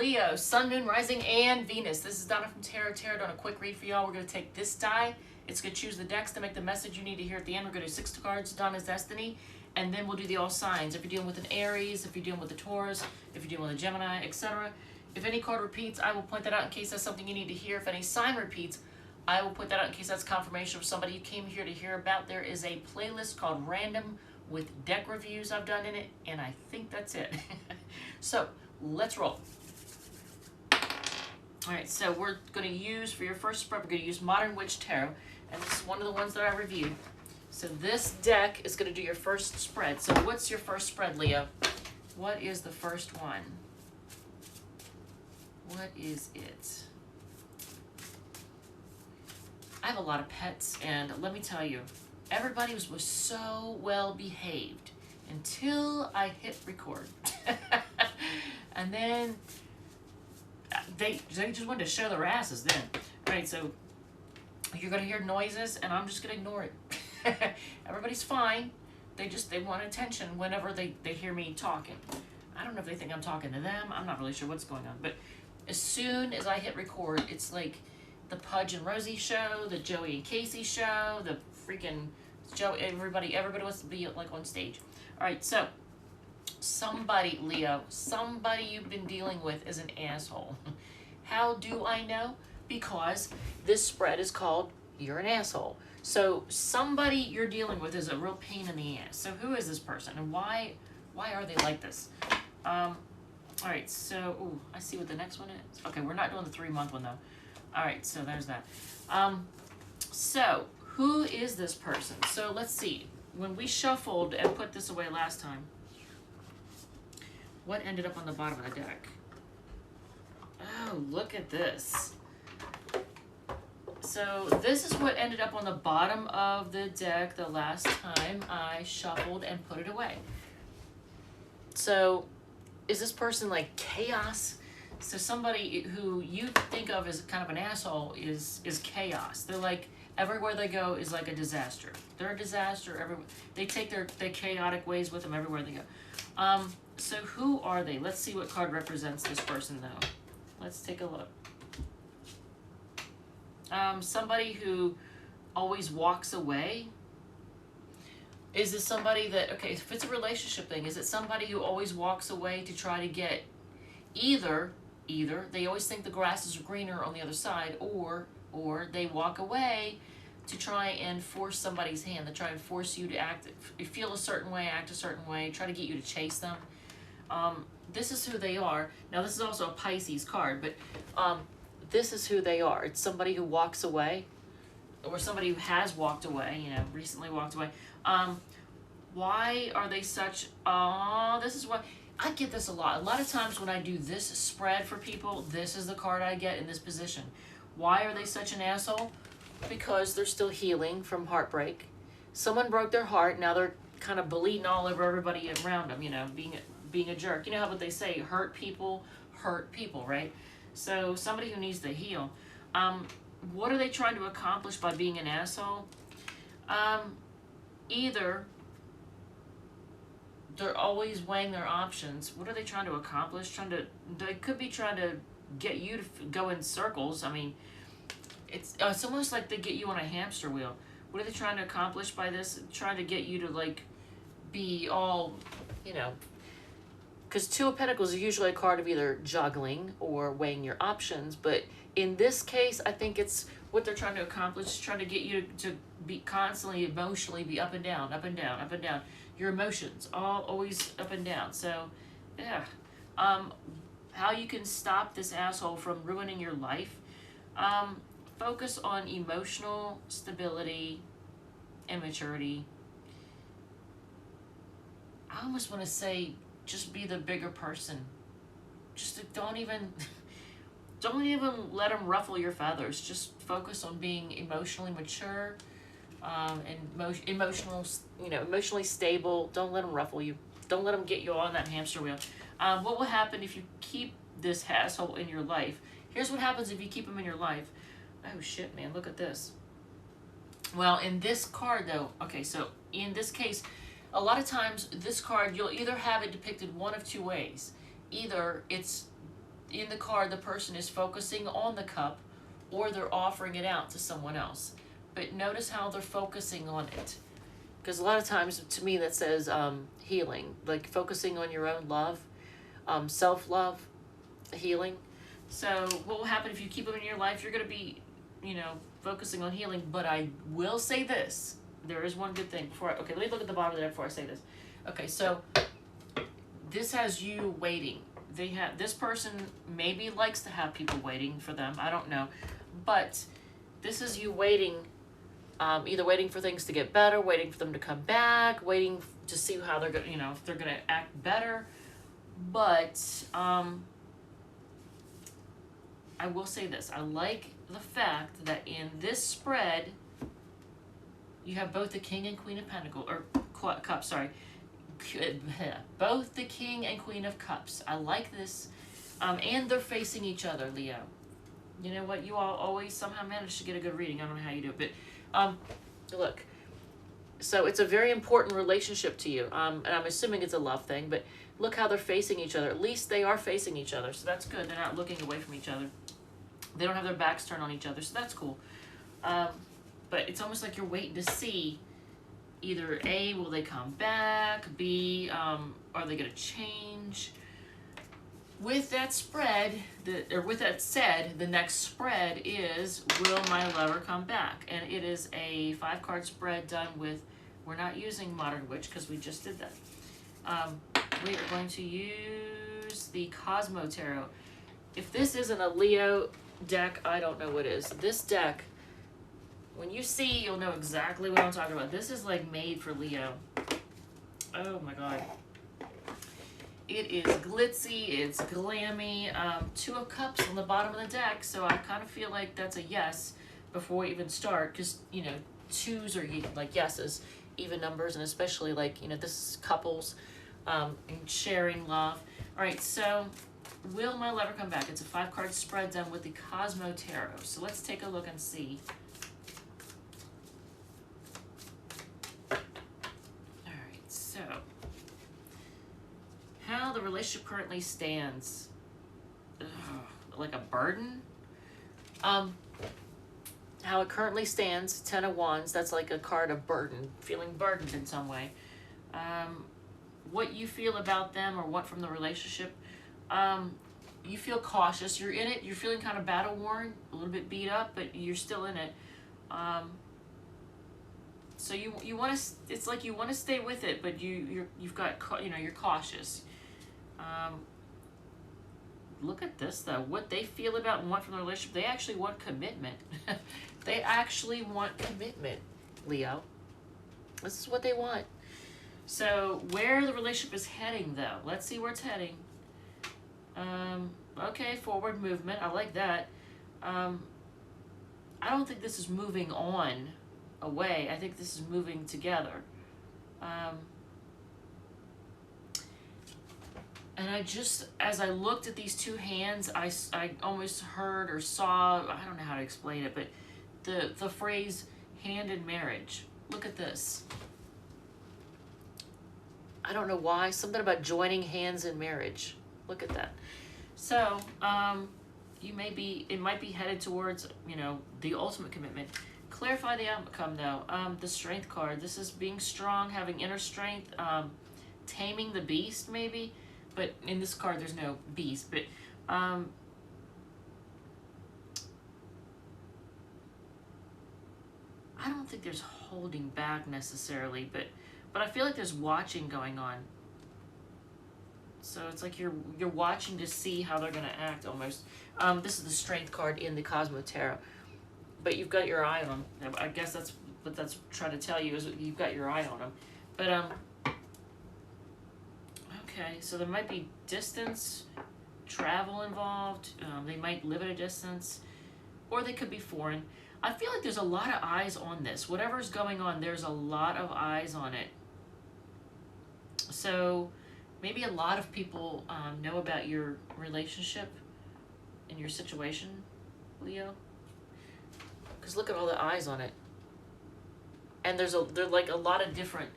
Leo, Sun, Moon, Rising, and Venus. This is Donna from Tarot. Tarot done a quick read for y'all. We're going to take this die. It's going to choose the decks to make the message you need to hear at the end. We're going to do 6 cards, Donna's Destiny, and then we'll do the all signs. If you're dealing with an Aries, if you're dealing with a Taurus, if you're dealing with a Gemini, etc. If any card repeats, I will point that out in case that's something you need to hear. If any sign repeats, I will point that out in case that's confirmation of somebody you came here to hear about. There is a playlist called Random with deck reviews I've done in it, and I think that's it. So, let's roll. Alright, so we're going to use, for your first spread, we're going to use Modern Witch Tarot, and this is one of the ones that I reviewed. So this deck is going to do your first spread. So what's your first spread, Leo? What is the first one? What is it? I have a lot of pets, and let me tell you, everybody was so well behaved until I hit record. And then they just wanted to show their asses then. All right, so you're going to hear noises, and I'm just going to ignore it. Everybody's fine. They want attention whenever they hear me talking. I don't know if they think I'm talking to them. I'm not really sure what's going on. But as soon as I hit record, it's like the Pudge and Rosie show, the Joey and Casey show, the freaking everybody wants to be like on stage. All right, so somebody, Leo, somebody you've been dealing with is an asshole. How do I know? Because this spread is called You're an Asshole. So somebody you're dealing with is a real pain in the ass. So who is this person, and why are they like this? All right, so ooh, I see what the next one is. Okay, we're not doing the 3-month one though. All right, so there's that. So who is this person? So let's see. When we shuffled and put this away last time, what ended up on the bottom of the deck? Oh, look at this. So this is what ended up on the bottom of the deck the last time I shuffled and put it away. So is this person like chaos? So somebody who you think of as kind of an asshole is chaos. They're like, everywhere they go is like a disaster. They're a disaster everywhere. They take their chaotic ways with them everywhere they go. So who are they? Let's see what card represents this person though. Let's take a look. Somebody who always walks away. Is this somebody that, okay, if it's a relationship thing, is it somebody who always walks away to try to get either they always think the grass is greener on the other side, or they walk away to try and force somebody's hand, to try and force you to act, feel a certain way, act a certain way, try to get you to chase them. This is who they are. Now, this is also a Pisces card, but this is who they are. It's somebody who walks away, or somebody who has walked away, you know, recently walked away. Why are they such, this is what, I get this a lot. A lot of times when I do this spread for people, this is the card I get in this position. Why are they such an asshole? Because they're still healing from heartbreak. Someone broke their heart, now they're kind of bleeding all over everybody around them, you know, being a jerk. You know how what they say, hurt people, right? So somebody who needs to heal. What are they trying to accomplish by being an asshole? Either they're always weighing their options. What are they trying to accomplish? They could be trying to get you to go in circles. I mean, it's almost like they get you on a hamster wheel. What are they trying to accomplish by this? Trying to get you to like be all, you know, because 2 of Pentacles is usually a card of either juggling or weighing your options. But in this case, I think it's what they're trying to accomplish, trying to get you to be constantly emotionally be up and down, up and down, up and down. Your emotions, always up and down. So, yeah. How you can stop this asshole from ruining your life. Focus on emotional stability and maturity. I almost want to say, just be the bigger person. Just don't even let them ruffle your feathers. Just focus on being emotionally mature, and emotionally stable. Don't let them ruffle you. Don't let them get you on that hamster wheel. What will happen if you keep this asshole in your life? Here's what happens if you keep him in your life. Oh shit, man, look at this. Well, in this card though, okay, so in this case, a lot of times this card, you'll either have it depicted one of 2 ways. Either it's in the card the person is focusing on the cup or they're offering it out to someone else. But notice how they're focusing on it. Because a lot of times, to me, that says healing, like focusing on your own love, self-love, healing. So what will happen if you keep them in your life? You're going to be, focusing on healing. But I will say this. There is one good thing. Okay, let me look at the bottom of that before I say this. Okay, so this has you waiting. This person maybe likes to have people waiting for them. I don't know. But this is you waiting, either waiting for things to get better, waiting for them to come back, waiting to see how they're going to, if they're going to act better. But I will say this. I like the fact that in this spread, you have both the King and Queen of Pentacles, or Cups, sorry. Both the King and Queen of Cups. I like this. And they're facing each other, Leo. You know what? You all always somehow manage to get a good reading. I don't know how you do it. But look. So it's a very important relationship to you. And I'm assuming it's a love thing. But look how they're facing each other. At least they are facing each other. So that's good. They're not looking away from each other. They don't have their backs turned on each other. So that's cool. But it's almost like you're waiting to see either A, will they come back? B, are they going to change? With that spread, with that said, the next spread is, will my lover come back? And it is a 5-card spread done with, we're not using Modern Witch because we just did that. We are going to use the Cosmo Tarot. If this isn't a Leo deck, I don't know what is. This deck, when you see, you'll know exactly what I'm talking about. This is like made for Leo. Oh my God. It is glitzy, it's glammy. 2 of Cups on the bottom of the deck, so I kind of feel like that's a yes before we even start, because, 2s are like yeses, even numbers, and especially like, this is couples and sharing love. All right, so will my lover come back? It's a 5-card spread done with the Cosmo Tarot. So let's take a look and see. So, how the relationship currently stands. Ugh, like a burden? How it currently stands, 10 of Wands, that's like a card of burden, feeling burdened in some way. What you feel about them or want from the relationship, you feel cautious, you're in it, you're feeling kind of battle worn, a little bit beat up, but you're still in it. So you want to, it's like you want to stay with it, but you've got, you're cautious. Look at this though, what they feel about and want from the relationship. They actually want commitment. They actually want commitment, Leo. This is what they want. So where the relationship is heading though, let's see where it's heading. Okay, forward movement, I like that. I don't think this is moving on away. I think this is moving together. And I just, as I looked at these 2 hands, I almost heard or saw, I don't know how to explain it, but the phrase hand in marriage. Look at this. I don't know why, something about joining hands in marriage. Look at that. So, it might be headed towards, the ultimate commitment. Clarify the outcome though. The Strength card. This is being strong, having inner strength, taming the beast maybe. But in this card there's no beast. But I don't think there's holding back necessarily, but I feel like there's watching going on. So it's like you're watching to see how they're gonna act almost. This is the Strength card in the Cosmo Tarot. But you've got your eye on them. I guess that's what that's trying to tell you, is you've got your eye on them. But, okay, so there might be distance, travel involved. They might live at a distance, or they could be foreign. I feel like there's a lot of eyes on this. Whatever's going on, there's a lot of eyes on it. So maybe a lot of people know about your relationship and your situation, Leo. Because look at all the eyes on it, and there's like a lot of different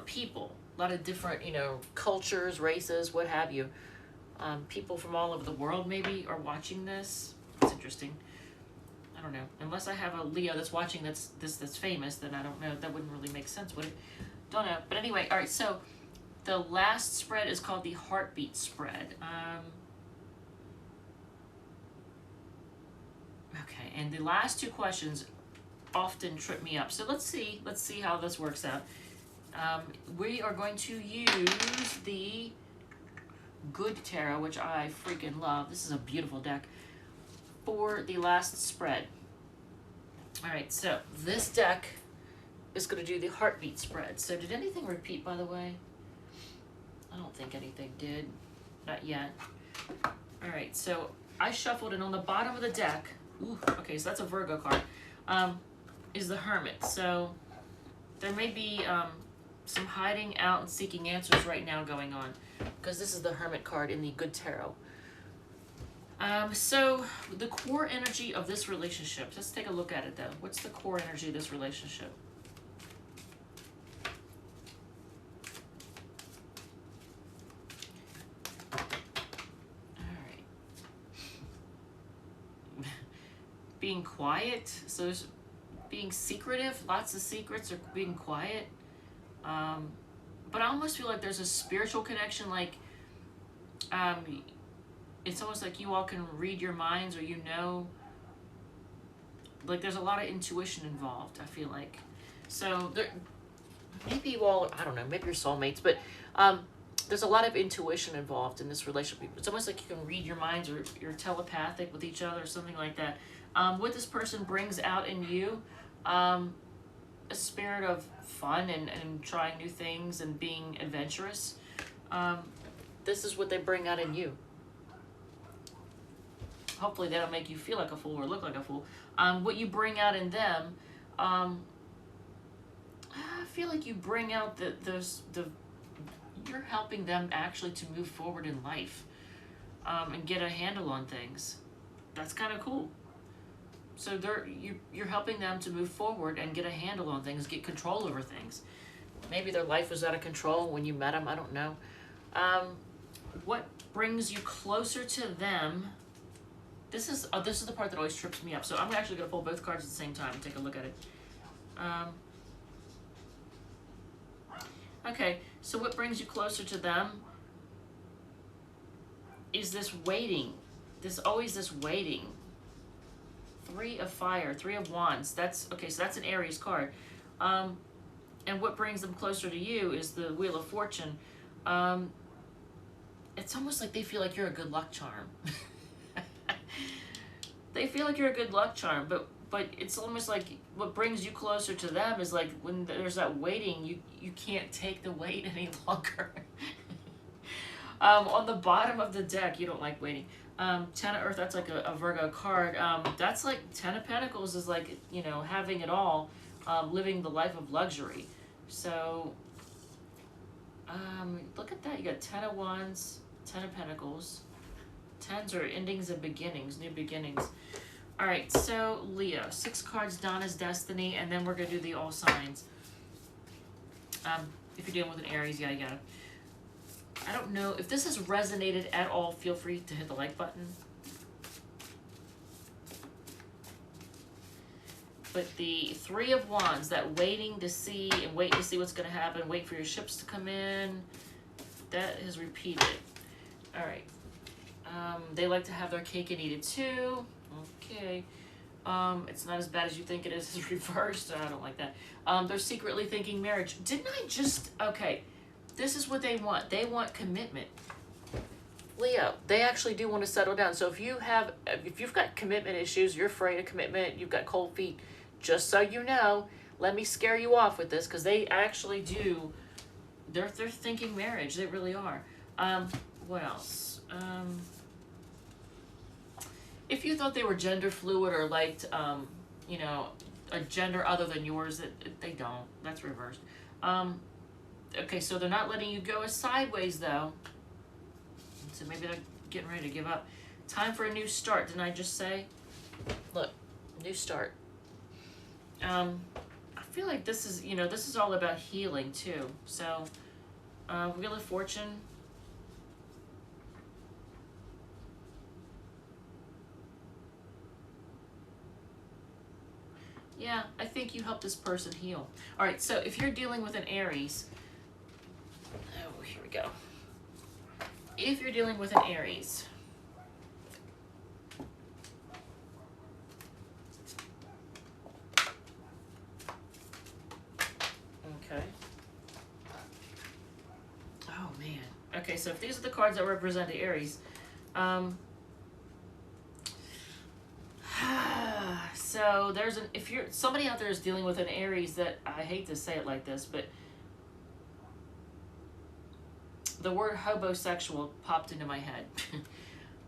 people, a lot of different cultures, races, what have you. People from all over the world maybe are watching this. It's interesting. I don't know. Unless I have a Leo that's watching that's famous, then I don't know. That wouldn't really make sense, would it? Don't know. But anyway, all right. So the last spread is called the heartbeat spread. Okay, and the last two questions often trip me up. So let's see how this works out. We are going to use the Good Tarot, which I freaking love. This is a beautiful deck, for the last spread. All right, so this deck is going to do the heartbeat spread. So did anything repeat, by the way? I don't think anything did. Not yet. All right, so I shuffled, and on the bottom of the deck, ooh, okay, so that's a Virgo card, is the Hermit. So there may be some hiding out and seeking answers right now going on, because this is the Hermit card in the Good Tarot. So the core energy of this relationship, let's take a look at it though. What's the core energy of this relationship? Alright. Being quiet, so there's being secretive, lots of secrets, or being quiet. But I almost feel like there's a spiritual connection, like it's almost like you all can read your minds, or like there's a lot of intuition involved, I feel like. So there, maybe you all, I don't know, maybe you're soulmates, but there's a lot of intuition involved in this relationship. It's almost like you can read your minds, or you're telepathic with each other, or something like that. What this person brings out in you, a spirit of fun and trying new things and being adventurous. This is what they bring out in you. Hopefully they don't make you feel like a fool or look like a fool. What you bring out in them, I feel like you bring out you're helping them actually to move forward in life, and get a handle on things. That's kind of cool. So you're helping them to move forward and get a handle on things, get control over things. Maybe their life was out of control when you met them. I don't know. What brings you closer to them? This is the part that always trips me up. So I'm actually going to pull both cards at the same time and take a look at it. Okay, so what brings you closer to them is this waiting. Always this waiting. 3 of Fire, 3 of Wands. That's okay. So that's an Aries card. And what brings them closer to you is the Wheel of Fortune. It's almost like they feel like you're a good luck charm. They feel like you're a good luck charm, but it's almost like what brings you closer to them is like when there's that waiting, you can't take the wait any longer. On the bottom of the deck, you don't like waiting. Ten of Earth, that's like a Virgo card. That's like Ten of Pentacles is like, having it all, living the life of luxury. So, look at that. You got 10 of Wands, 10 of Pentacles. Tens are endings and beginnings, new beginnings. All right, so Leo, 6 cards, Donna's Destiny, and then we're going to do the all signs. If you're dealing with an Aries, yeah, you got it. I don't know. If this has resonated at all, feel free to hit the like button. But the 3 of Wands, that waiting to see and wait to see what's going to happen, wait for your ships to come in, that has repeated. All right. They like to have their cake and eat it too. Okay. It's not as bad as you think it is. It's reversed. I don't like that. They're secretly thinking marriage. Didn't I just... Okay. This is what they want. They want commitment. Leo, they actually do want to settle down. So if you've got commitment issues, you're afraid of commitment, you've got cold feet, just so you know, let me scare you off with this, because they actually do. They're thinking marriage. They really are. What else? If you thought they were gender fluid or liked, a gender other than yours, they don't. That's reversed. Okay, so they're not letting you go sideways, though. So maybe they're getting ready to give up. Time for a new start, didn't I just say? Look, new start. I feel like this is all about healing, too. So, Wheel of Fortune. Yeah, I think you help this person heal. All right, so if you're dealing with an Aries, oh, here we go. If you're dealing with an Aries, okay. Oh man. Okay, so if these are the cards that represent the Aries, so there's an, if you're somebody out there is dealing with an Aries that, I hate to say it like this, but the word homosexual popped into my head.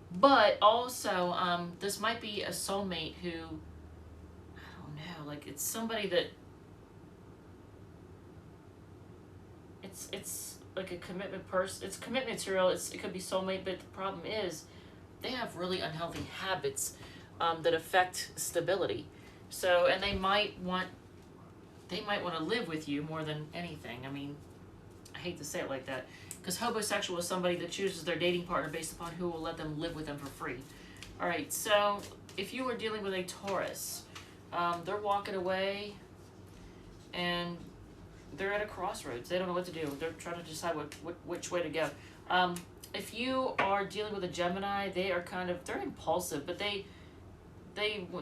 But also, this might be a soulmate who, I don't know, like it's somebody that it's like a commitment person. It's commitment material. It could be soulmate, but the problem is they have really unhealthy habits that affect stability. So, and they might want to live with you more than anything. I mean, I hate to say it like that, because homosexual is somebody that chooses their dating partner based upon who will let them live with them for free. All right, so if you were dealing with a Taurus, they're walking away and they're at a crossroads. They don't know what to do. They're trying to decide which way to go. If you are dealing with a Gemini, they are they're impulsive, but they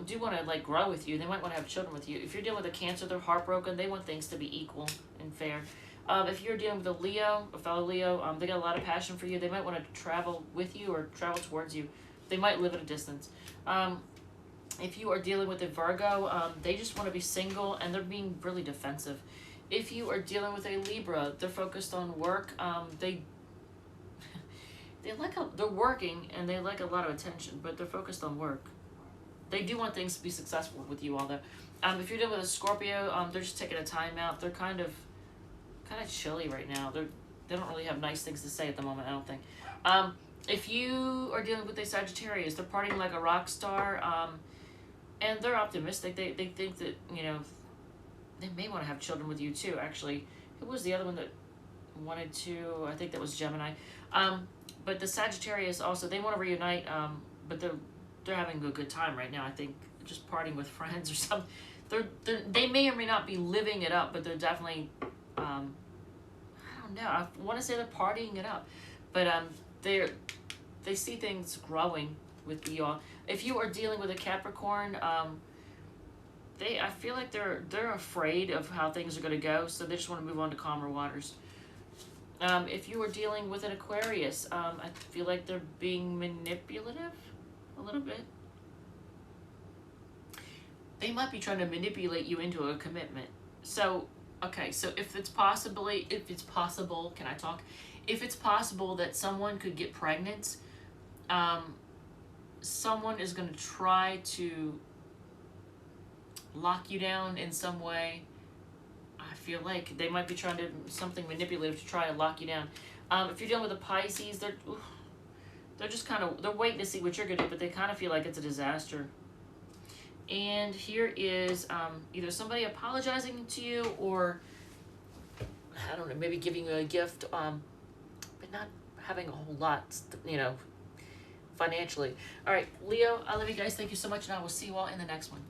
do want to like grow with you. They might want to have children with you. If you're dealing with a Cancer, they're heartbroken. They want things to be equal and fair. If you're dealing with a Leo, a fellow Leo, they got a lot of passion for you. They might want to travel with you or travel towards you. They might live at a distance. If you are dealing with a Virgo, they just want to be single and they're being really defensive. If you are dealing with a Libra, they're focused on work. They're working and they like a lot of attention, but they're focused on work. They do want things to be successful with you, although. If you're dealing with a Scorpio, they're just taking a time out. They're kind of chilly right now. They don't really have nice things to say at the moment, I don't think. If you are dealing with a Sagittarius, they're partying like a rock star, and they're optimistic. They think that, they may want to have children with you too, actually. Who was the other one that wanted to? I think that was Gemini. But the Sagittarius also, they want to reunite, but they're having a good time right now. I think just partying with friends or something. They may or may not be living it up, but they're definitely, I don't know. I want to say they're partying it up, but they see things growing with you all. If you are dealing with a Capricorn, I feel like they're afraid of how things are going to go, so they just want to move on to calmer waters. If you are dealing with an Aquarius, I feel like they're being manipulative a little bit. They might be trying to manipulate you into a commitment. So, okay, so if it's possible, can I talk? If it's possible that someone could get pregnant, someone is going to try to lock you down in some way. I feel like they might be trying to something manipulative to try and lock you down. If you're dealing with a Pisces, they're just they're waiting to see what you're gonna do, but they kind of feel like it's a disaster. And here is either somebody apologizing to you, or I don't know, maybe giving you a gift, but not having a whole lot, financially. All right, Leo, I love you guys. Thank you so much, and I will see you all in the next one.